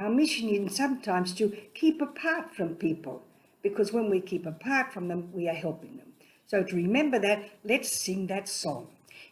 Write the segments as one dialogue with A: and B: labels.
A: Our mission is sometimes to keep apart from people, because when we keep apart from them, we are helping them. So to remember that, let's sing that song.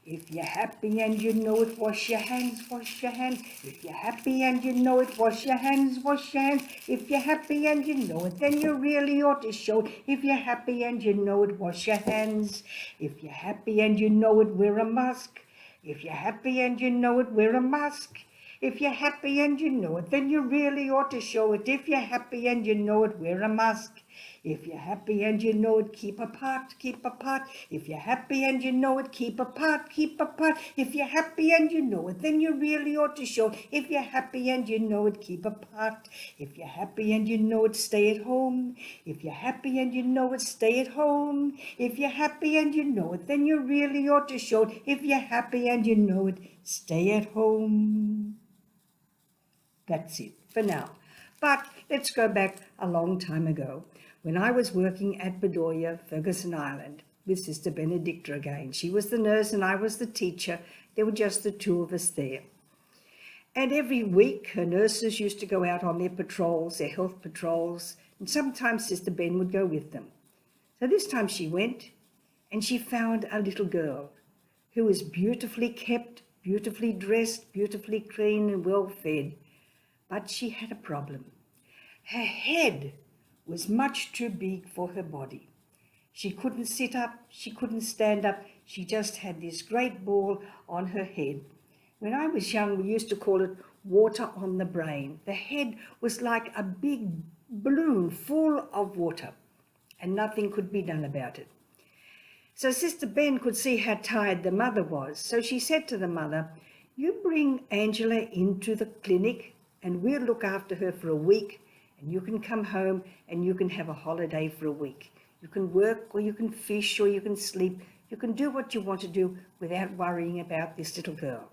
A: If you're happy and you know it, wash your hands, wash your hands. If you're happy and you know it, wash your hands, wash your hands. If you're happy and you know it, then you really ought to show it. If you're happy and you know it, wash your hands. If you're happy and you know it, wear a mask. If you're happy and you know it, wear a mask. If you're happy and you know it, then you really ought to show it. If you're happy and you know it, wear a mask. If you're happy and you know it, keep apart, keep apart. If you're happy and you know it, keep apart, keep apart. If you're happy and you know it, then you really ought to show it. If you're happy and you know it, keep apart. If you're happy and you know it, stay at home. If you're happy and you know it, stay at home. If you're happy and you know it, then you really ought to show it. If you're happy and you know it, stay at home. That's it for now. But let's go back a long time ago when I was working at Bedoya, Ferguson Island, with Sister Benedicta again. She was the nurse and I was the teacher. There were just the two of us there. And every week her nurses used to go out on their patrols, their health patrols, and sometimes Sister Ben would go with them. So this time she went and she found a little girl who was beautifully kept, beautifully dressed, beautifully clean and well fed. But she had a problem. Her head was much too big for her body. She couldn't sit up, she couldn't stand up, she just had this great ball on her head. When I was young, we used to call it water on the brain. The head was like a big balloon full of water, and nothing could be done about it. So Sister Ben could see how tired the mother was, so she said to the mother, "You bring Angela into the clinic and we'll look after her for a week, and you can come home and you can have a holiday for a week. You can work or you can fish or you can sleep. You can do what you want to do without worrying about this little girl."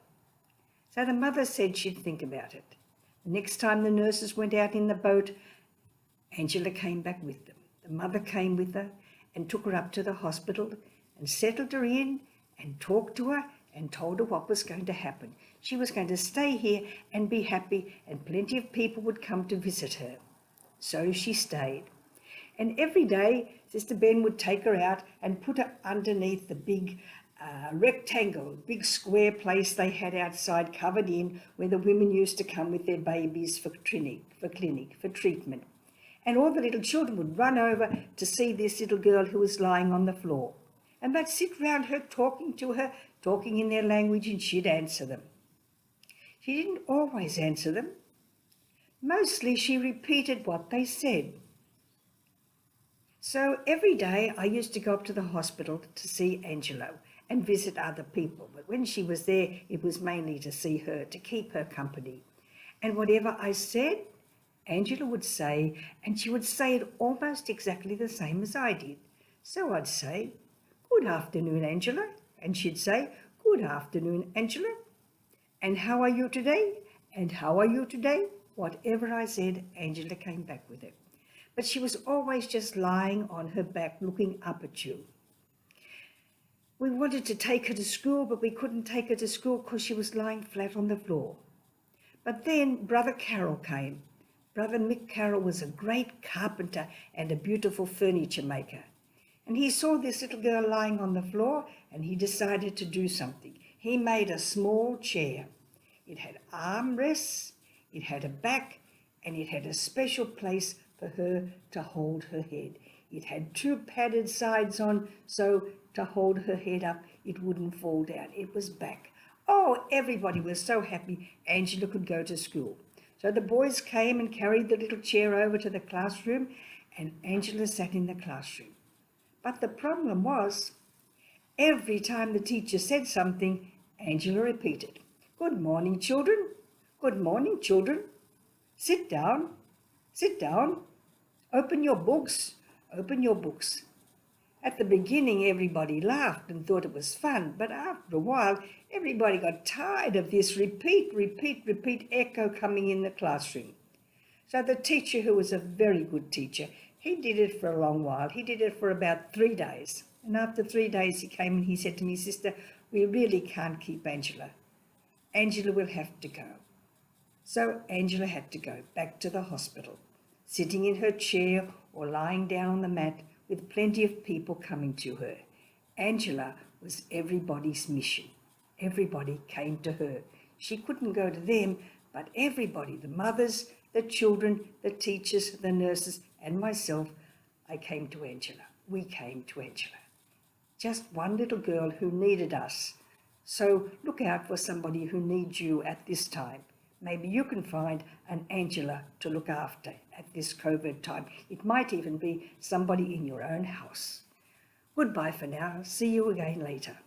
A: So the mother said she'd think about it. The next time the nurses went out in the boat, Angela came back with them. The mother came with her and took her up to the hospital and settled her in and talked to her and told her what was going to happen. She was going to stay here and be happy, and plenty of people would come to visit her. So she stayed. And every day, Sister Ben would take her out and put her underneath the big rectangle, big square place they had outside covered in, where the women used to come with their babies for treatment. And all the little children would run over to see this little girl who was lying on the floor. And they'd sit round her, talking to her, talking in their language, and she'd answer them. She didn't always answer them. Mostly she repeated what they said. So every day I used to go up to the hospital to see Angelo and visit other people. But when she was there, it was mainly to see her, to keep her company. And whatever I said, Angela would say, and she would say it almost exactly the same as I did. So I'd say, "Good afternoon, Angela." And she'd say, "Good afternoon, Angela. And how are you today? And how are you today?" Whatever I said, Angela came back with it. But she was always just lying on her back, looking up at you. We wanted to take her to school, but we couldn't take her to school because she was lying flat on the floor. But then Brother Carroll came. Brother Mick Carroll was a great carpenter and a beautiful furniture maker. And he saw this little girl lying on the floor, and he decided to do something. He made a small chair. It had armrests, it had a back, and it had a special place for her to hold her head. It had two padded sides on, so to hold her head up, it wouldn't fall down. It was back. Oh, everybody was so happy Angela could go to school. So the boys came and carried the little chair over to the classroom, and Angela sat in the classroom. But the problem was, every time the teacher said something, Angela repeated, "Good morning, children. Good morning, children. Sit down. Sit down. Open your books. Open your books." At the beginning, everybody laughed and thought it was fun, but after a while, everybody got tired of this repeat echo coming in the classroom. So the teacher, who was a very good teacher, he did it for a long while. He did it for about 3 days. And after 3 days, he came and he said to me, "Sister, we really can't keep Angela. Angela will have to go." So Angela had to go back to the hospital, sitting in her chair or lying down on the mat with plenty of people coming to her. Angela was everybody's mission. Everybody came to her. She couldn't go to them, but everybody, the mothers, the children, the teachers, the nurses, and myself, I came to Angela. We came to Angela. Just one little girl who needed us. So look out for somebody who needs you at this time. Maybe you can find an Angela to look after at this COVID time. It might even be somebody in your own house. Goodbye for now. See you again later.